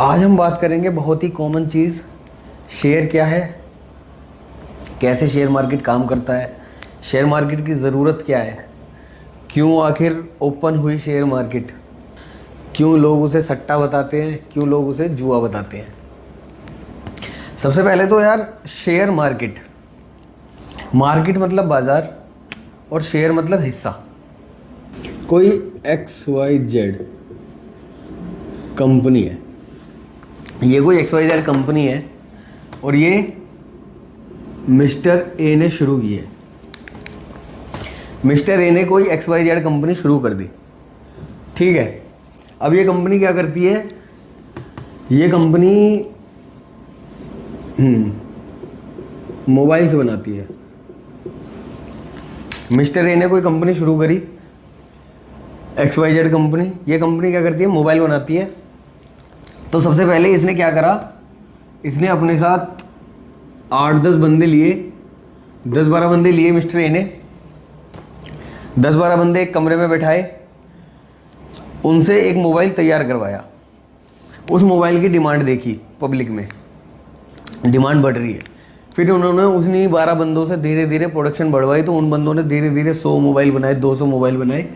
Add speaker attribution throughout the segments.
Speaker 1: आज हम बात करेंगे बहुत ही कॉमन चीज़, शेयर क्या है, कैसे शेयर मार्केट काम करता है, शेयर मार्केट की ज़रूरत क्या है, क्यों आखिर ओपन हुई शेयर मार्केट, क्यों लोग उसे सट्टा बताते हैं, क्यों लोग उसे जुआ बताते हैं। सबसे पहले तो यार शेयर मार्केट, मार्केट मतलब बाज़ार और शेयर मतलब हिस्सा। कोई XYZ कंपनी है, ये कोई XYZ कंपनी है और ये मिस्टर ए ने शुरू की है। मिस्टर ए ने कोई XYZ कंपनी शुरू कर दी, ठीक है। अब ये कंपनी क्या करती है, ये कंपनी मोबाइल्स बनाती है। मिस्टर ए ने कोई कंपनी शुरू करी, XYZ कंपनी। ये कंपनी क्या करती है, मोबाइल बनाती है। तो सबसे पहले इसने क्या करा, इसने अपने साथ 8-10 बंदे लिए, 10-12 बंदे लिए मिस्टर ए ने। 10-12 बंदे एक कमरे में बैठाए, उनसे एक मोबाइल तैयार करवाया। उस मोबाइल की डिमांड देखी, पब्लिक में डिमांड बढ़ रही है। फिर उन्होंने उन्हीं 12 बंदों से धीरे धीरे प्रोडक्शन बढ़वाई। तो उन बंदों ने धीरे धीरे 100 मोबाइल बनाए, 200 मोबाइल बनाए,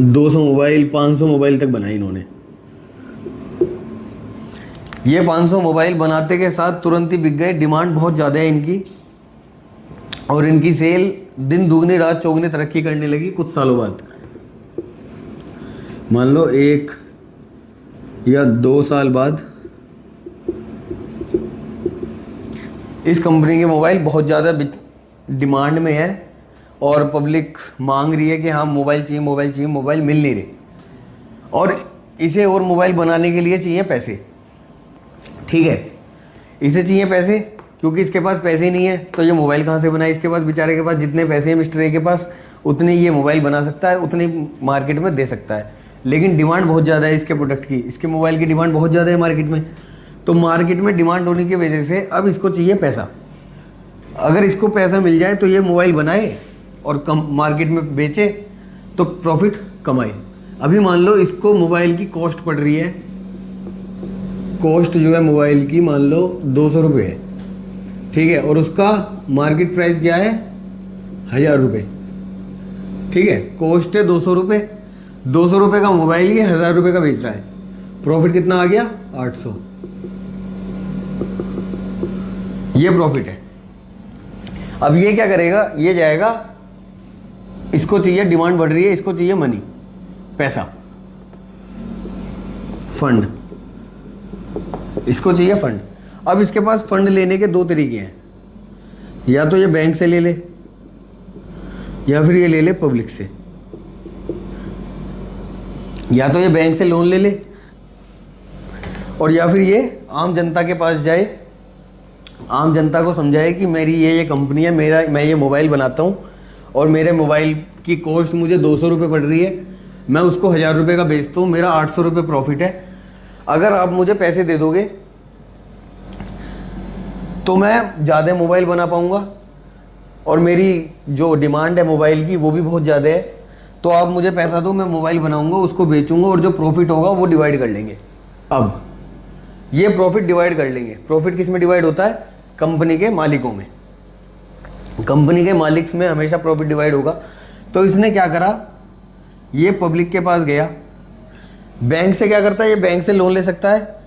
Speaker 1: 200 मोबाइल, 500 मोबाइल तक बनाए इन्होंने। ये 500 मोबाइल बनाते के साथ तुरंत ही बिक गए। डिमांड बहुत ज़्यादा है इनकी और इनकी सेल दिन दुगनी रात चौगुनी तरक्की करने लगी कुछ सालों बाद। मान लो 1 या 2 साल बाद इस कंपनी के मोबाइल बहुत ज़्यादा डिमांड में है और पब्लिक मांग रही है कि हाँ मोबाइल चाहिए, मोबाइल चाहिए, मोबाइल मिल नहीं रहे। और इसे और मोबाइल बनाने के लिए चाहिए पैसे, ठीक है। इसे चाहिए पैसे क्योंकि इसके पास पैसे ही नहीं है तो ये मोबाइल कहाँ से बनाए। इसके पास, बेचारे के पास जितने पैसे हैं मिस्टर ए के पास, उतने ये मोबाइल बना सकता है, उतने मार्केट में दे सकता है। लेकिन डिमांड बहुत ज़्यादा है इसके प्रोडक्ट की, इसके मोबाइल की डिमांड बहुत ज़्यादा है मार्केट में। तो मार्केट में डिमांड होने की वजह से अब इसको चाहिए पैसा। अगर इसको पैसा मिल जाए तो ये मोबाइल बनाए और कम मार्केट में बेचे तो प्रॉफिट कमाए। अभी मान लो इसको मोबाइल की कॉस्ट पड़ रही है, कॉस्ट जो है मोबाइल की मान लो 200 रुपये है, ठीक है। और उसका मार्केट प्राइस क्या है, 1000 रुपये, ठीक है। कॉस्ट है 200 रुपये, 200 रुपये का मोबाइल ये 1000 रुपये का बेच रहा है। प्रॉफिट कितना आ गया, 800। ये प्रॉफिट है। अब ये क्या करेगा, ये जाएगा, इसको चाहिए, डिमांड बढ़ रही है, इसको चाहिए मनी, पैसा, फंड, इसको चाहिए फंड। अब इसके पास फंड लेने के 2 तरीके हैं, या तो ये बैंक से ले ले या फिर ये ले ले पब्लिक से। या तो ये बैंक से लोन ले ले और या फिर ये आम जनता के पास जाए, आम जनता को समझाए कि मेरी ये कंपनी है, मैं ये मोबाइल बनाता हूँ और मेरे मोबाइल की कॉस्ट मुझे 200 रुपये पड़ रही है, मैं उसको 1000 रुपये का बेचता हूँ, मेरा 800 रुपये प्रॉफिट है। अगर आप मुझे पैसे दे दोगे तो मैं ज़्यादा मोबाइल बना पाऊँगा और मेरी जो डिमांड है मोबाइल की वो भी बहुत ज़्यादा है। तो आप मुझे पैसा दो, मैं मोबाइल बनाऊँगा, उसको बेचूँगा और जो प्रॉफिट होगा वो डिवाइड कर लेंगे। अब ये प्रॉफिट डिवाइड कर लेंगे। प्रॉफिट किस में डिवाइड होता है, कंपनी के मालिकों में। कंपनी के मालिक में हमेशा प्रॉफिट डिवाइड होगा। तो इसने क्या करा, ये पब्लिक के पास गया। बैंक से क्या करता है, ये बैंक से लोन ले सकता है,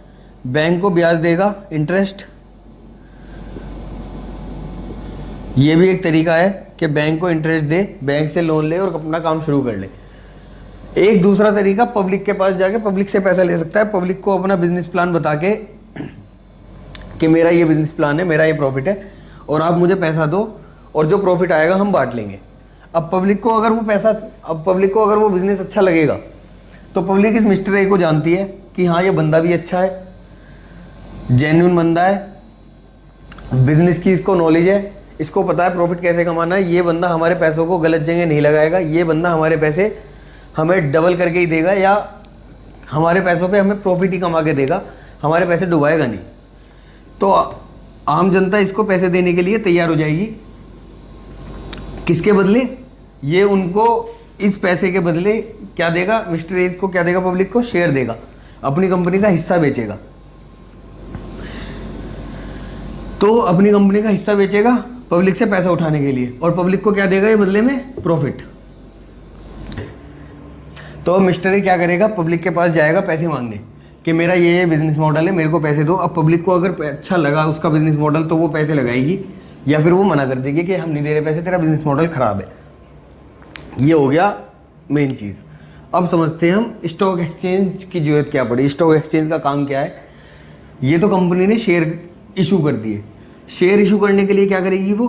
Speaker 1: बैंक को ब्याज देगा, इंटरेस्ट। ये भी एक तरीका है कि बैंक को इंटरेस्ट दे, बैंक से लोन ले और अपना काम शुरू कर ले। एक दूसरा तरीका, पब्लिक के पास जाके पब्लिक से पैसा ले सकता है। पब्लिक को अपना बिजनेस प्लान बता के कि मेरा ये बिजनेस प्लान है, मेरा ये प्रॉफिट है और आप मुझे पैसा दो और जो प्रॉफिट आएगा हम बांट लेंगे। अब पब्लिक को अगर वो बिजनेस अच्छा लगेगा तो पब्लिक इस मिस्टर ए को जानती है कि हाँ ये बंदा भी अच्छा है, जेन्युइन बंदा है, बिजनेस की इसको नॉलेज है, इसको पता है प्रॉफिट कैसे कमाना है, ये बंदा हमारे पैसों को गलत जगह नहीं लगाएगा, ये बंदा हमारे पैसे हमें डबल करके ही देगा या हमारे पैसों पे हमें प्रॉफिट ही कमा के देगा, हमारे पैसे डुबाएगा नहीं। तो आम जनता इसको पैसे देने के लिए तैयार हो जाएगी। किसके बदले, ये उनको इस पैसे के बदले क्या देगा, मिस्टर एज को क्या देगा, पब्लिक को शेयर देगा अपनी कंपनी का हिस्सा बेचेगा। तो अपनी कंपनी का हिस्सा बेचेगा पब्लिक से पैसा उठाने के लिए, और पब्लिक को क्या देगा ये बदले में? प्रॉफिट। तो मिस्टर ए क्या करेगा? पब्लिक के पास जाएगा पैसे मांगने कि मेरा ये बिजनेस मॉडल है, मेरे को पैसे दो। अब पब्लिक को अगर अच्छा लगा उसका बिजनेस मॉडल तो वो पैसे लगाएगी, या फिर वो मना कर देगी कि हम नहीं दे रहे पैसे, तेरा बिजनेस मॉडल खराब है। ये हो गया मेन चीज़। अब समझते हैं हम स्टॉक एक्सचेंज की जरूरत क्या पड़ी। स्टॉक एक्सचेंज का काम क्या है? ये तो कंपनी ने शेयर इशू कर दिए। शेयर इशू करने के लिए क्या करेगी वो?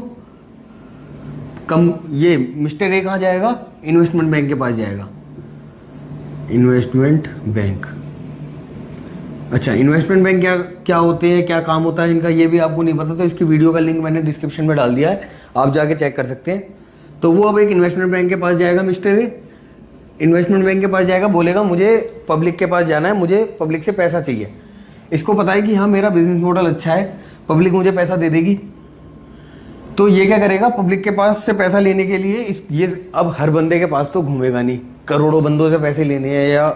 Speaker 1: ये मिस्टर ए कहाँ जाएगा? इन्वेस्टमेंट बैंक के पास जाएगा। इन्वेस्टमेंट बैंक, अच्छा इन्वेस्टमेंट बैंक क्या होते हैं, क्या काम होता है इनका, ये भी आपको नहीं पता तो इसकी वीडियो का लिंक मैंने डिस्क्रिप्शन में डाल दिया है, आप जाके चेक कर सकते हैं। तो वो अब एक इन्वेस्टमेंट बैंक के पास जाएगा मिस्टर ए। इन्वेस्टमेंट बैंक के पास जाएगा, बोलेगा मुझे पब्लिक के पास जाना है, मुझे पब्लिक से पैसा चाहिए। इसको पता है कि हाँ मेरा बिजनेस मॉडल अच्छा है, पब्लिक मुझे पैसा दे देगी। तो ये क्या करेगा? पब्लिक के पास से पैसा लेने के लिए ये अब हर बंदे के पास तो घूमेगा नहीं, करोड़ों बंदों से पैसे लेने हैं, या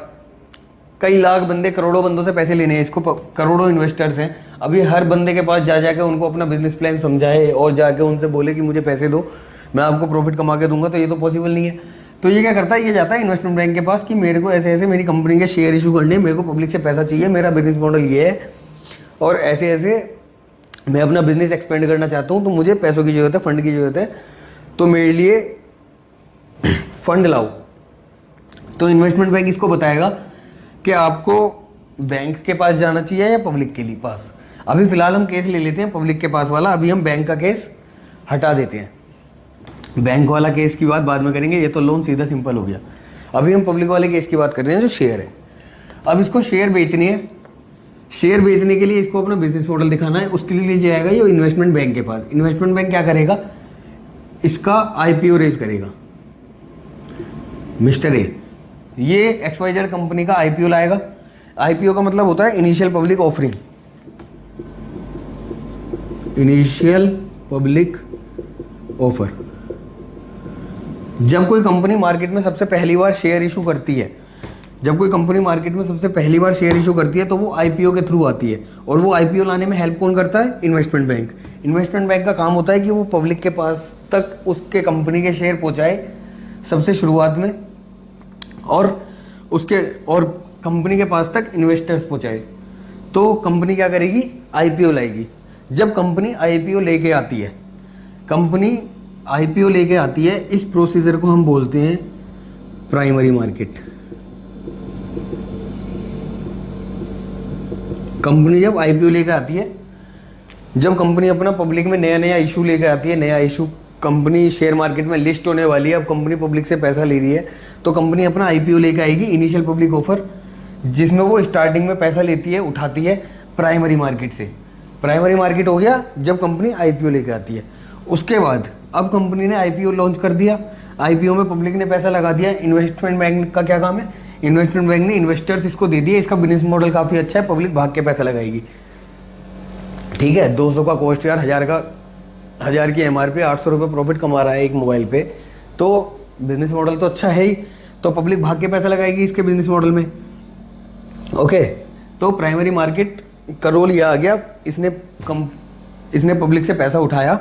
Speaker 1: कई लाख बंदे करोड़ों बंदों से पैसे लेने हैं। इसको करोड़ों इन्वेस्टर्स हैं। अभी हर बंदे के पास जा जाके उनको अपना बिजनेस प्लान समझाए और जाके उनसे बोले कि मुझे पैसे दो, मैं आपको प्रॉफिट कमा के दूंगा, तो ये तो पॉसिबल नहीं है। तो ये क्या करता है? ये जाता है इन्वेस्टमेंट बैंक के पास कि मेरे को ऐसे ऐसे मेरी कंपनी के शेयर इशू करने, मेरे को पब्लिक से पैसा चाहिए, मेरा बिजनेस मॉडल ये है और ऐसे ऐसे मैं अपना बिजनेस एक्सपेंड करना चाहता हूँ, तो मुझे पैसों की ज़रूरत है, फंड की ज़रूरत है, तो मेरे लिए फंड लाओ। तो इन्वेस्टमेंट बैंक इसको बताएगा कि आपको बैंक के पास जाना चाहिए या पब्लिक के लिए पास। अभी फ़िलहाल हम केस ले लेते हैं पब्लिक के पास वाला, अभी हम बैंक का केस हटा देते हैं। बैंक वाला केस की बात बाद में करेंगे, ये तो लोन सीधा सिंपल हो गया। अभी हम पब्लिक वाले केस की बात कर रहे हैं जो शेयर है। अब इसको शेयर बेचनी है, शेयर बेचने के लिए इसको अपना बिजनेस मॉडल दिखाना है, उसके लिए जाएगा ये इन्वेस्टमेंट बैंक के पास। इन्वेस्टमेंट बैंक क्या करेगा? इसका आईपीओ रेज करेगा। मिस्टर ए ये XYZ कंपनी का आईपीओ लाएगा। आईपीओ का मतलब होता है initial public offering. Initial public offer. जब कोई कंपनी मार्केट में सबसे पहली बार शेयर इशू करती है, जब कोई कंपनी मार्केट में सबसे पहली बार शेयर इशू करती है तो वो आईपीओ के थ्रू आती है, और वो आईपीओ लाने में हेल्प कौन करता है? Investment bank. इन्वेस्टमेंट बैंक का काम होता है कि वो पब्लिक के पास तक उसके कंपनी के शेयर पहुंचाए सबसे शुरुआत में, और कंपनी के पास तक इन्वेस्टर्स पहुंचाए। तो कंपनी क्या करेगी? आईपीओ लाएगी। जब कंपनी आईपीओ लेके आती है, कंपनी आईपीओ लेके आती है, इस प्रोसीजर को हम बोलते हैं प्राइमरी मार्केट। कंपनी जब आईपीओ लेके आती है, जब कंपनी अपना पब्लिक में नया नया इशू लेके आती है, नया इशू, कंपनी शेयर मार्केट में लिस्ट होने वाली है, अब कंपनी पब्लिक से पैसा ले रही है, तो कंपनी अपना आईपीओ लेके आएगी, इनिशियल पब्लिक ऑफर, जिसमें वो स्टार्टिंग में पैसा लेती है, उठाती है प्राइमरी मार्केट से। प्राइमरी मार्केट हो गया जब कंपनी आईपीओ लेके आती है। उसके बाद अब कंपनी ने आईपीओ लॉन्च कर दिया, आईपीओ में पब्लिक ने पैसा लगा दिया। इन्वेस्टमेंट बैंक का क्या काम है? इन्वेस्टमेंट बैंक ने इन्वेस्टर्स इसको दे दिए, इसका बिजनेस मॉडल काफ़ी अच्छा है, पब्लिक भाग के पैसा लगाएगी। ठीक है, 200 का कॉस्ट यार, 1000 की एमआरपी, 800 रुपये प्रॉफिट कमा रहा है एक मोबाइल पे, तो बिजनेस मॉडल तो अच्छा है ही, तो पब्लिक भाग के पैसा लगाएगी इसके बिजनेस मॉडल में। ओके, तो प्राइमरी मार्केट का रोल यह आ गया, इसने पब्लिक से पैसा उठाया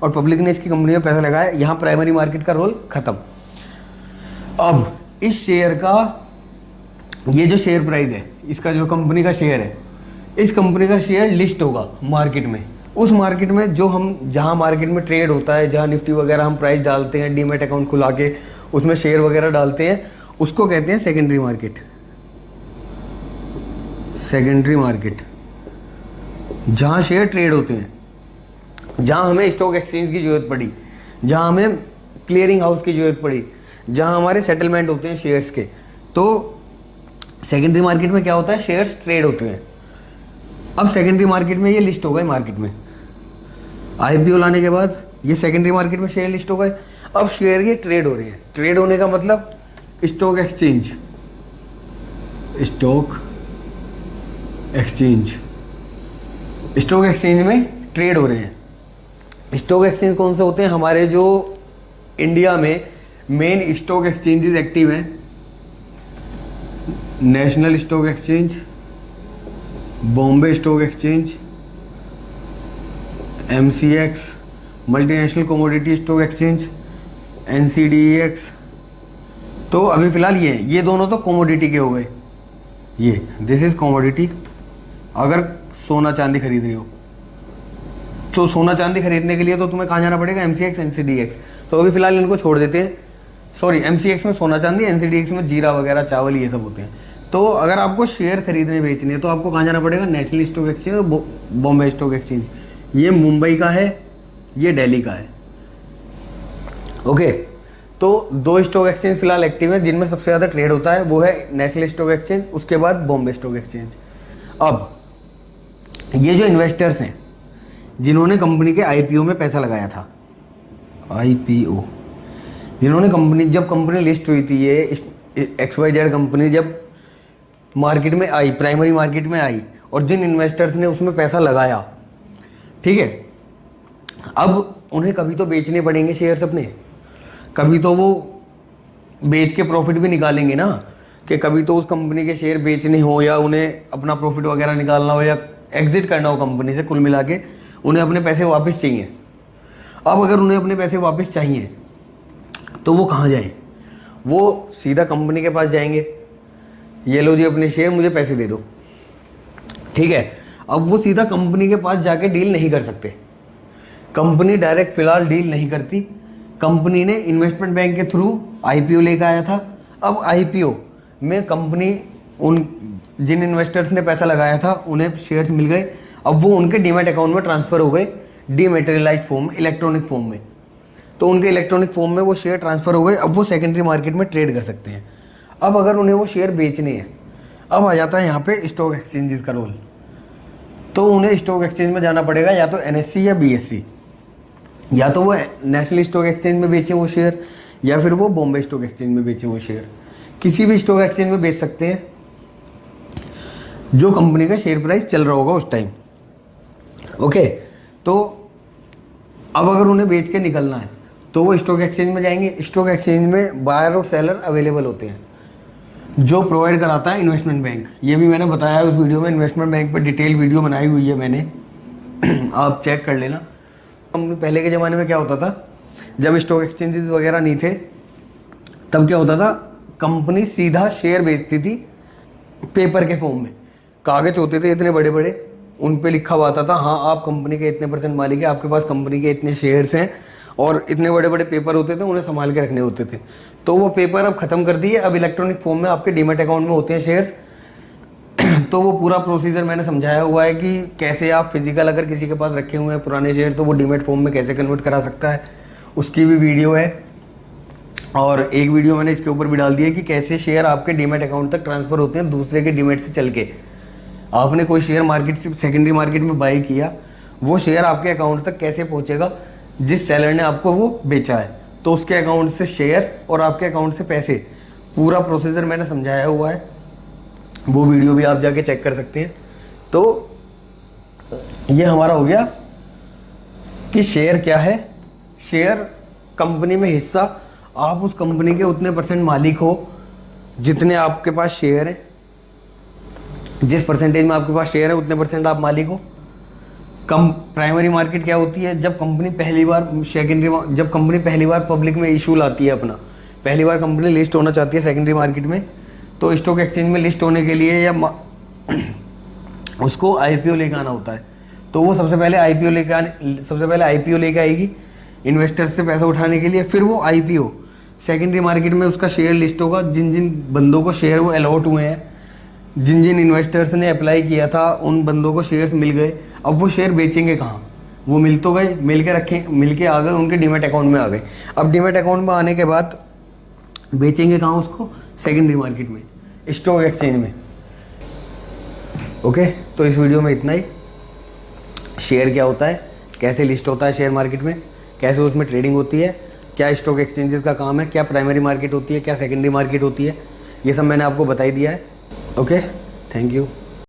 Speaker 1: और पब्लिक ने इसकी कंपनी में पैसा लगाया, यहाँ प्राइमरी मार्केट का रोल खत्म। अब इस शेयर का, ये जो शेयर प्राइस है, इसका जो कंपनी का शेयर है, इस कंपनी का शेयर लिस्ट होगा मार्केट में। उस मार्केट में जो हम, जहाँ मार्केट में ट्रेड होता है, जहाँ निफ्टी वगैरह हम प्राइस डालते हैं, डीमैट अकाउंट खुला के उसमें शेयर वगैरह डालते हैं, उसको कहते हैं सेकेंडरी मार्केट। सेकेंडरी मार्केट, जहाँ शेयर ट्रेड होते हैं, जहाँ हमें स्टॉक एक्सचेंज की जरूरत पड़ी, जहाँ हमें क्लियरिंग हाउस की जरूरत पड़ी, जहाँ हमारे सेटलमेंट होते हैं शेयर्स के, तो सेकेंडरी मार्केट में क्या होता है? शेयर्स ट्रेड होते हैं। अब सेकेंडरी मार्केट में ये लिस्ट हो गए मार्केट में, आईपीओ लाने के बाद ये सेकेंडरी मार्केट में शेयर लिस्ट हो गए। अब शेयर ये ट्रेड हो रहे हैं। ट्रेड होने का मतलब stock exchange, stock exchange, stock exchange में ट्रेड हो रहे हैं। स्टॉक एक्सचेंज कौन से होते हैं? हमारे जो इंडिया में मेन स्टॉक एक्सचेंजेस एक्टिव हैं, national stock exchange, Bombay stock exchange, MCX multinational commodity stock exchange, NCDEX। तो अभी फ़िलहाल ये दोनों तो कमोडिटी के हो गए। ये दिस इज़ कमोडिटी। अगर सोना चांदी खरीद रहे हो तो सोना चांदी खरीदने के लिए तो तुम्हें कहाँ जाना पड़ेगा, MCX NCDEX। तो अभी फ़िलहाल इनको छोड़ देते हैं। सॉरी, MCX में सोना चांदी, NCDEX में जीरा वगैरह चावल ये सब होते हैं। तो अगर आपको शेयर खरीदने बेचने तो आपको कहाँ जाना पड़ेगा, नेशनल स्टॉक एक्सचेंज और बॉम्बे स्टॉक एक्सचेंज। ये मुंबई का है, ये दिल्ली का है। ओके, तो 2 स्टॉक एक्सचेंज फिलहाल एक्टिव है जिनमें सबसे ज़्यादा ट्रेड होता है, वो है नेशनल स्टॉक एक्सचेंज, उसके बाद बॉम्बे स्टॉक एक्सचेंज। अब ये जो इन्वेस्टर्स हैं जिन्होंने कंपनी के IPO में पैसा लगाया था, IPO, जिन्होंने जब कंपनी लिस्ट हुई थी, ये XYZ कंपनी जब मार्केट में आई, प्राइमरी मार्केट में आई, और जिन इन्वेस्टर्स ने उसमें पैसा लगाया, ठीक है, अब उन्हें कभी तो बेचने पड़ेंगे शेयर्स अपने, कभी तो वो बेच के प्रॉफिट भी निकालेंगे ना, कि कभी तो उस कंपनी के शेयर बेचने हो या उन्हें अपना प्रॉफिट वगैरह निकालना हो या एग्जिट करना हो कंपनी से। कुल मिला के उन्हें अपने पैसे वापस चाहिए। अब अगर उन्हें अपने पैसे वापस चाहिए तो वो कहाँ जाएं? वो सीधा कंपनी के पास जाएंगे, ये लो जी अपने शेयर, मुझे पैसे दे दो, ठीक है। अब वो सीधा कंपनी के पास जाके डील नहीं कर सकते। कंपनी डायरेक्ट फिलहाल डील नहीं करती। कंपनी ने इन्वेस्टमेंट बैंक के थ्रू IPO लेकर आया था। अब IPO में कंपनी उन जिन इन्वेस्टर्स ने पैसा लगाया था उन्हें शेयर्स मिल गए। अब वो उनके डीमैट अकाउंट में ट्रांसफ़र हो गए, डीमेटेरियलाइज्ड फॉर्म में, इलेक्ट्रॉनिक फॉर्म में। तो उनके इलेक्ट्रॉनिक फॉर्म में वो शेयर ट्रांसफ़र हो गए। अब वो सेकेंडरी मार्केट में ट्रेड कर सकते हैं। अब अगर उन्हें वो शेयर बेचने हैं, अब आ जाता है यहाँ पे स्टॉक एक्सचेंजेस का रोल। तो उन्हें स्टॉक एक्सचेंज में जाना पड़ेगा, या तो NSE या BSE, या तो वो नेशनल स्टॉक एक्सचेंज में बेचें वो शेयर, या फिर वो बॉम्बे स्टॉक एक्सचेंज में बेचें वो शेयर। किसी भी स्टॉक एक्सचेंज में बेच सकते हैं जो कंपनी का शेयर प्राइस चल रहा होगा उस टाइम। ओके, तो अब अगर उन्हें बेच के निकलना है तो वो स्टॉक एक्सचेंज में जाएंगे। स्टॉक एक्सचेंज में बायर और सेलर अवेलेबल होते हैं, जो प्रोवाइड कराता है इन्वेस्टमेंट बैंक। ये भी मैंने बताया उस वीडियो में, इन्वेस्टमेंट बैंक पर डिटेल वीडियो बनाई हुई है मैंने, आप चेक कर लेना। पहले के ज़माने में क्या होता था, जब स्टॉक एक्सचेंजेस वगैरह नहीं थे तब क्या होता था, कंपनी सीधा शेयर बेचती थी पेपर के फॉर्म में। कागज़ होते थे इतने बड़े बड़े, उन पे लिखा हुआ आता था हाँ आप कंपनी के इतने % मालिक है, आपके पास कंपनी के इतने शेयर्स हैं, और इतने बड़े बड़े पेपर होते थे, उन्हें संभाल के रखने होते थे। तो वो पेपर अब ख़त्म कर दिए, अब इलेक्ट्रॉनिक फॉर्म में आपके डीमैट अकाउंट में होते हैं शेयर्स। तो वो पूरा प्रोसीजर मैंने समझाया हुआ है कि कैसे आप फिजिकल अगर किसी के पास रखे हुए हैं पुराने शेयर तो वो डीमैट फॉर्म में कैसे कन्वर्ट करा सकता है, उसकी भी वीडियो है। और एक वीडियो मैंने इसके ऊपर भी डाल दी है कि कैसे शेयर आपके डीमैट अकाउंट तक ट्रांसफ़र होते हैं दूसरे के डीमैट से चल के। आपने कोई शेयर मार्केट से सेकेंडरी मार्केट में बाई किया, वो शेयर आपके अकाउंट तक कैसे पहुँचेगा, जिस सेलर ने आपको वो बेचा है, तो उसके अकाउंट से शेयर और आपके अकाउंट से पैसे, पूरा प्रोसीजर मैंने समझाया हुआ है। वो वीडियो भी आप जाके चेक कर सकते हैं। तो ये हमारा हो गया कि शेयर क्या है। शेयर कंपनी में हिस्सा, आप उस कंपनी के उतने % मालिक हो जितने आपके पास शेयर है, जिस परसेंटेज में आपके पास शेयर है उतने % आप मालिक हो। प्राइमरी मार्केट क्या होती है, जब कंपनी पहली बार जब कंपनी पहली बार पब्लिक में इशू लाती है अपना, पहली बार कंपनी लिस्ट होना चाहती है सेकेंडरी मार्केट में, तो स्टॉक एक्सचेंज में लिस्ट होने के लिए या उसको IPO लेकर आना होता है। तो वो सबसे पहले IPO लेके आएगी इन्वेस्टर्स से पैसा उठाने के लिए। फिर वो IPO सेकेंडरी मार्केट में उसका शेयर लिस्ट होगा, जिन जिन बंदों को शेयर वो अलॉट हुए हैं, जिन जिन इन्वेस्टर्स ने अप्लाई किया था उन बंदों को शेयर्स मिल गए। अब वो शेयर बेचेंगे कहाँ, वो मिल तो गए, मिल के आ गए, उनके डीमैट अकाउंट में आ गए। अब डीमैट अकाउंट में आने के बाद बेचेंगे कहाँ उसको, सेकेंडरी मार्केट में, स्टॉक एक्सचेंज में। ओके, तो इस वीडियो में इतना ही। शेयर क्या होता है, कैसे लिस्ट होता है शेयर मार्केट में, कैसे उसमें ट्रेडिंग होती है, क्या स्टॉक एक्सचेंजेस का काम है, क्या प्राइमरी मार्केट होती है, क्या सेकेंडरी मार्केट होती है, ये सब मैंने आपको बता ही दिया है। Okay, thank you.